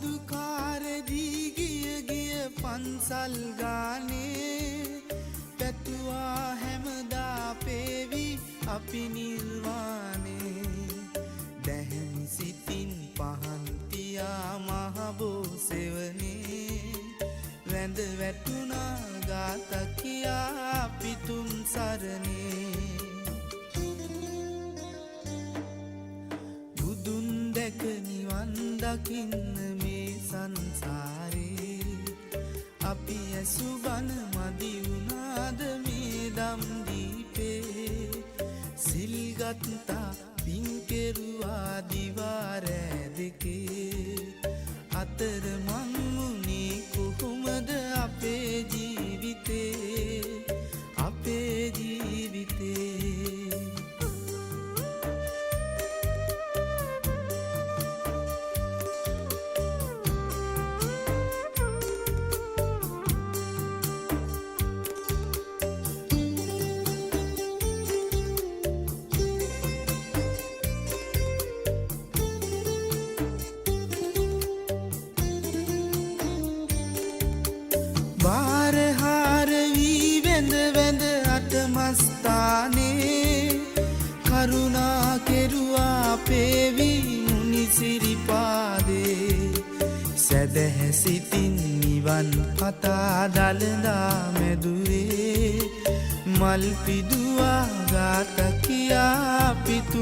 මදුකාරදී ගිය පන්සල් ගානේ පැතුවා හැමදා පේවි අපි නිර්වාණේ දැහැමි සිතින් පහන්තියා මහබෝ සෙවනේ වැඳ වැටුණා ගාත කියා පිතුම් සරණේ බුදුන් දැක නිවන් දකින්න මේ සංසාරේ අපි ඇසු බන මදි වුණාද මේ දම් දීපේ සිල්ගත්තා පින් කෙරුවා දිවාරෑ දෙකේ අතර මං වුණේ කොහොමද අපේ ජීවිතේ අපේ ජීවිතේ බාරහාරවී වැඳ වැඳ අටමස්ථානේ කරුණා කෙරුවා පේවි මුනිසිරිපාදේ සැදැහැ සිතින් නිවන් පතා දළදා මැදුරේ මල් පිදුවා ගාත කියා පිතු